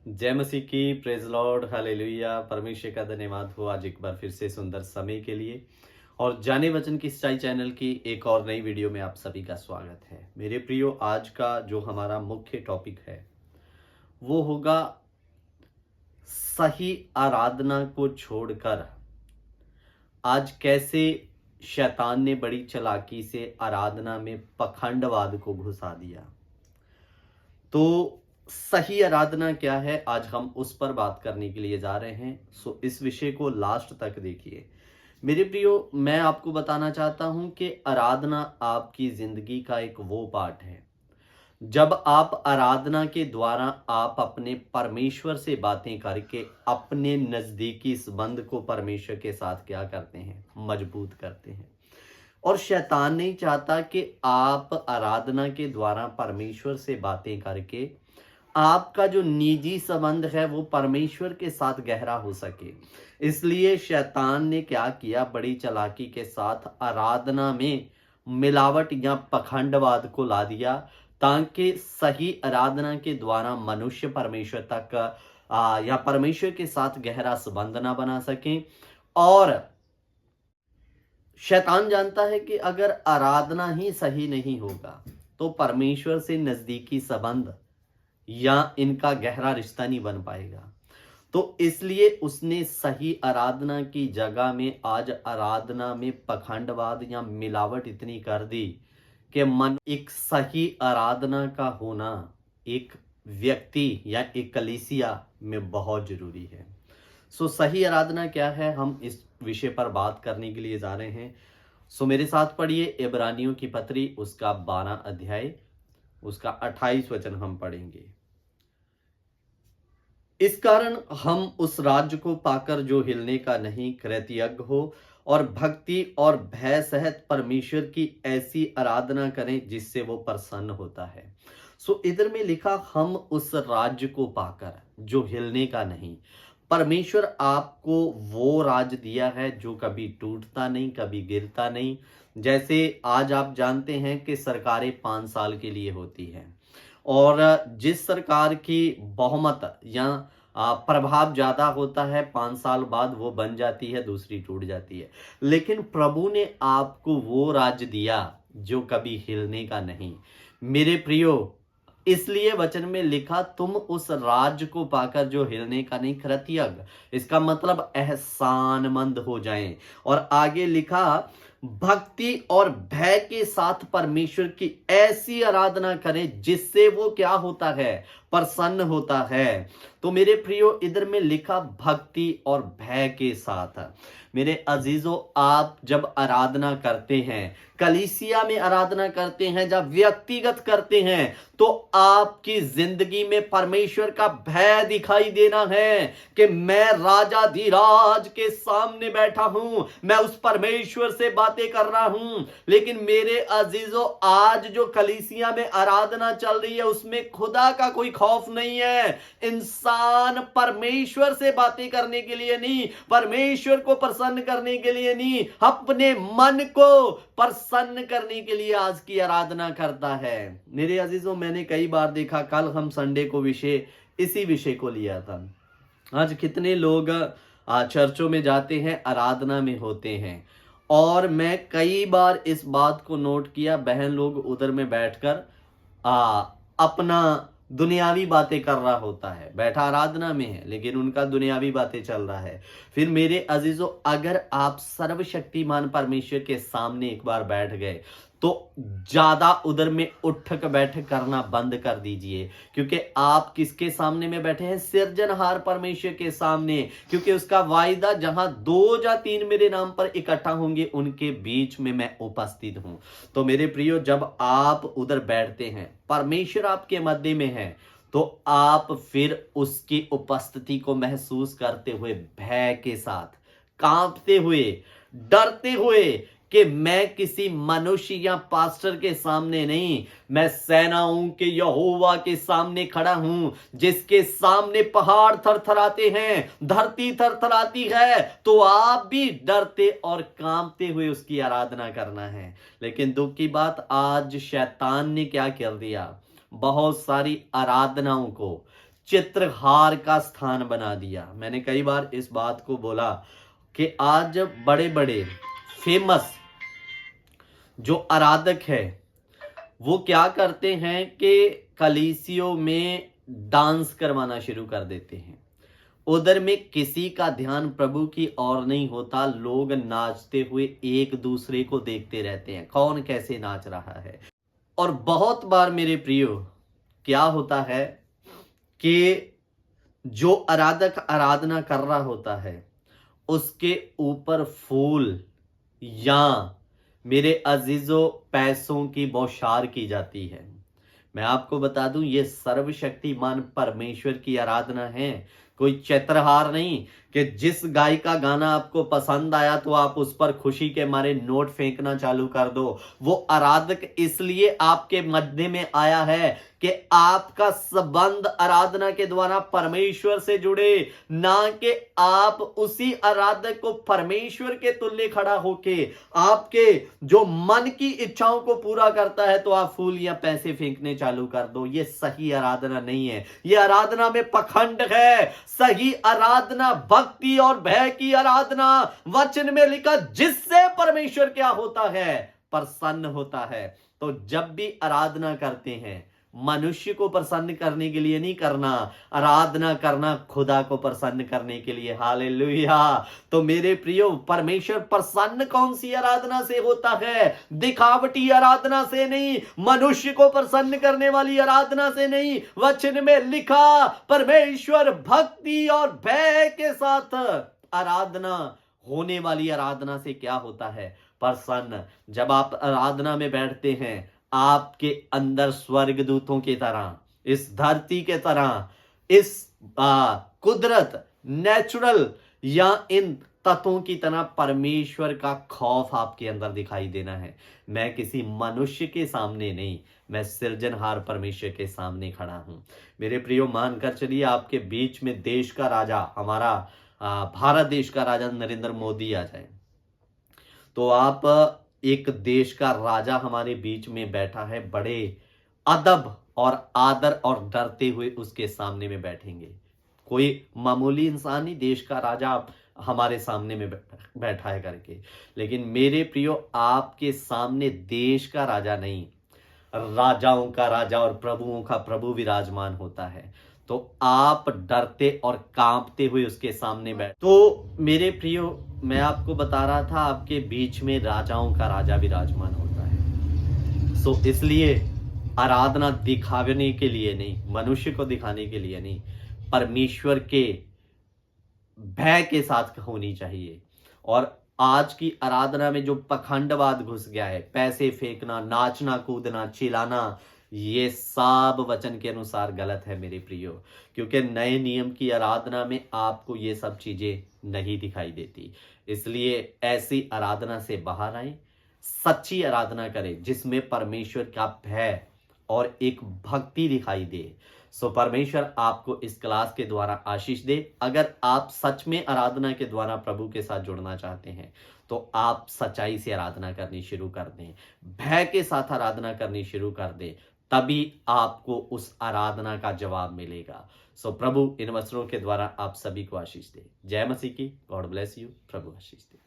जय मसीह की, praise Lord, hallelujah. परमेश्वर का धन्यवाद हो आज एक बार फिर से सुंदर समय के लिए। और जाने वचन की सच्चाई चैनल की एक और नई वीडियो में आप सभी का स्वागत है। मेरे प्रियो, आज का जो हमारा मुख्य टॉपिक है वो होगा सही आराधना को छोड़कर आज कैसे शैतान ने बड़ी चालाकी से आराधना में पखंडवाद को घुसा दिया। तो सही आराधना क्या है, आज हम उस पर बात करने के लिए जा रहे हैं। सो इस विषय को लास्ट तक देखिए। मेरे प्रियो, मैं आपको बताना चाहता हूं कि आराधना आपकी जिंदगी का एक वो पार्ट है। जब आप आराधना के द्वारा आप अपने परमेश्वर से बातें करके अपने नजदीकी संबंध को परमेश्वर के साथ क्या करते हैं, मजबूत करते हैं। और शैतान नहीं चाहता कि आप आराधना के द्वारा परमेश्वर से बातें करके आपका जो निजी संबंध है वो परमेश्वर के साथ गहरा हो सके। इसलिए शैतान ने क्या किया, बड़ी चालाकी के साथ आराधना में मिलावट या पखंडवाद को ला दिया, ताकि सही आराधना के द्वारा मनुष्य परमेश्वर तक या परमेश्वर के साथ गहरा संबंध ना बना सके। और शैतान जानता है कि अगर आराधना ही सही नहीं होगा तो परमेश्वर से नजदीकी संबंध या इनका गहरा रिश्ता नहीं बन पाएगा। तो इसलिए उसने सही आराधना की जगह में आज आराधना में पखंडवाद या मिलावट इतनी कर दी कि मन एक सही आराधना का होना एक व्यक्ति या एक कलीसिया में बहुत जरूरी है। सो सही आराधना क्या है, हम इस विषय पर बात करने के लिए जा रहे हैं। सो मेरे साथ पढ़िए इब्रानियों की पत्री, उसका 12 अध्याय, उसका 28 वचन हम पढ़ेंगे। इस कारण हम उस राज्य को पाकर जो हिलने का नहीं, कृतज्ञ हो और भक्ति और भय सहित परमेश्वर की ऐसी आराधना करें जिससे वो प्रसन्न होता है। सो इधर में लिखा, हम उस राज्य को पाकर जो हिलने का नहीं। परमेश्वर आपको वो राज दिया है जो कभी टूटता नहीं, कभी गिरता नहीं। जैसे आज आप जानते हैं कि सरकारें 5 साल के लिए होती हैं, और जिस सरकार की बहुमत या प्रभाव ज्यादा होता है, 5 साल बाद वो बन जाती है, दूसरी टूट जाती है। लेकिन प्रभु ने आपको वो राज दिया जो कभी हिलने का नहीं। मेरे प्रियो, इसलिए वचन में लिखा, तुम उस राज को पाकर जो हिलने का नहीं, कृतज्ञ, इसका मतलब एहसानमंद हो जाएं। और आगे लिखा, भक्ति और भय के साथ परमेश्वर की ऐसी आराधना करें जिससे वो क्या होता है, प्रसन्न होता है। तो मेरे प्रियो, इधर में लिखा भक्ति और भय के साथ। मेरे अजीजों, आप जब आराधना करते हैं, कलीसिया में आराधना करते हैं, जब व्यक्तिगत करते हैं, तो आपकी जिंदगी में परमेश्वर का भय दिखाई देना है कि मैं राजाधिराज के सामने बैठा हूं, मैं उस परमेश्वर से बातें कर रहा हूं। लेकिन मेरे अजीजों, आज जो कलीसिया में आराधना चल रही है उसमें खुदा का कोई खौफ नहीं है। इंसान परमेश्वर से बातें करने के लिए नहीं, परमेश्वर को प्रसन्न करने के लिए नहीं, अपने मन को प्रसन्न करने के लिए आज की आराधना करता है। मेरे अजीजों, मैंने कई बार देखा, कल हम संडे को इसी विषय को लिया था। आज कितने लोग चर्चों में जाते हैं, आराधना में होते हैं, और मैं कई बार इस बात को नोट किया, बहन लोग उधर में बैठकर अपना दुनियावी बातें कर रहा होता है, बैठा आराधना में है लेकिन उनका दुनियावी बातें चल रहा है। फिर मेरे अजीजों, अगर आप सर्वशक्तिमान परमेश्वर के सामने एक बार बैठ गए तो ज्यादा उधर में उठक बैठक करना बंद कर दीजिए, क्योंकि आप किसके सामने में बैठे हैं, सृजनहार परमेश्वर के सामने। क्योंकि उसका वायदा, जहां 2 या 3 मेरे नाम पर इकट्ठा होंगे उनके बीच में मैं उपस्थित हूं। तो मेरे प्रियो, जब आप उधर बैठते हैं, परमेश्वर आपके मध्य में है, तो आप फिर उसकी उपस्थिति को महसूस करते हुए, भय के साथ, कांपते हुए, डरते हुए कि मैं किसी मनुष्य या पास्टर के सामने नहीं, मैं सेनाओं के यहोवा के सामने खड़ा हूं, जिसके सामने पहाड़ थरथराते हैं, धरती थरथराती है, तो आप भी डरते और कांपते हुए उसकी आराधना करना है। लेकिन दुख की बात, आज शैतान ने क्या कर दिया, बहुत सारी आराधनाओं को चित्रहार का स्थान बना दिया। मैंने कई बार इस बात को बोला कि आज बड़े बड़े फेमस जो आराधक है वो क्या करते हैं कि कलीसियों में डांस करवाना शुरू कर देते हैं। उधर में किसी का ध्यान प्रभु की ओर नहीं होता, लोग नाचते हुए एक दूसरे को देखते रहते हैं कौन कैसे नाच रहा है। और बहुत बार मेरे प्रियो क्या होता है कि जो आराधक आराधना कर रहा होता है उसके ऊपर फूल या मेरे अजीजों पैसों की बौछार की जाती है। मैं आपको बता दूं ये सर्वशक्तिमान परमेश्वर की आराधना है, कोई चित्रहार नहीं कि जिस गाय का गाना आपको पसंद आया तो आप उस पर खुशी के मारे नोट फेंकना चालू कर दो। वो आराधक इसलिए आपके मध्य में आया है कि आपका संबंध आराधना के द्वारा परमेश्वर से जुड़े, ना कि आप उसी आराधक को परमेश्वर के तुल्य खड़ा होके आपके जो मन की इच्छाओं को पूरा करता है तो आप फूल या पैसे फेंकने चालू कर दो। ये सही आराधना नहीं है, ये आराधना में पखंड है। सही आराधना भक्ति और भय की आराधना, वचन में लिखा जिससे परमेश्वर क्या होता है, प्रसन्न होता है। तो जब भी आराधना करते हैं मनुष्य को प्रसन्न करने के लिए नहीं करना, आराधना करना खुदा को प्रसन्न करने के लिए। हालेलुया। तो मेरे प्रियो परमेश्वर प्रसन्न कौन सी आराधना से होता है? दिखावटी आराधना से नहीं, मनुष्य को प्रसन्न करने वाली आराधना से नहीं। वचन में लिखा परमेश्वर भक्ति और भय के साथ आराधना होने वाली आराधना से क्या होता है? प्रसन्न। जब आप आराधना में बैठते हैं आपके अंदर स्वर्गदूतों की तरह, इस धरती के तरह, इस कुदरत नेचुरल या इन तत्वों की तरह परमेश्वर का खौफ आपके अंदर दिखाई देना है। मैं किसी मनुष्य के सामने नहीं, मैं सृजनहार परमेश्वर के सामने खड़ा हूं। मेरे प्रियो मानकर चलिए आपके बीच में देश का राजा, हमारा भारत देश का राजा नरेंद्र मोदी आ जाए तो आप एक देश का राजा हमारे बीच में बैठा है, बड़े अदब और आदर और डरते हुए उसके सामने में बैठेंगे। कोई मामूली इंसान ही, देश का राजा हमारे सामने में बैठा है करके। लेकिन मेरे प्रियो आपके सामने देश का राजा नहीं, राजाओं का राजा और प्रभुओं का प्रभु विराजमान होता है। तो आप डरते और कांपते हुए उसके सामने बैठ। तो मेरे प्रियो मैं आपको बता रहा था आपके बीच में राजाओं का राजा विराजमान होता है। सो इसलिए आराधना दिखाने के लिए नहीं, मनुष्य को दिखाने के लिए नहीं, परमेश्वर के भय के साथ होनी चाहिए। और आज की आराधना में जो पखंडवाद घुस गया है, पैसे फेंकना, नाचना कूदना, चिल्लाना, ये सब वचन के अनुसार गलत है मेरे प्रियो। क्योंकि नए नियम की आराधना में आपको ये सब चीजें नहीं दिखाई देती। इसलिए ऐसी आराधना से बाहर आए, सच्ची आराधना करें जिसमें परमेश्वर का भय और एक भक्ति दिखाई दे। सो परमेश्वर आपको इस क्लास के द्वारा आशीष दे। अगर आप सच में आराधना के द्वारा प्रभु के साथ जुड़ना चाहते हैं तो आप सच्चाई से आराधना करनी शुरू कर दें, भय के साथ आराधना करनी शुरू कर दें, तभी आपको उस आराधना का जवाब मिलेगा। सो प्रभु इन वचनों के द्वारा आप सभी को आशीष दे। जय मसीह की। God bless you. Prabhu Ashish they.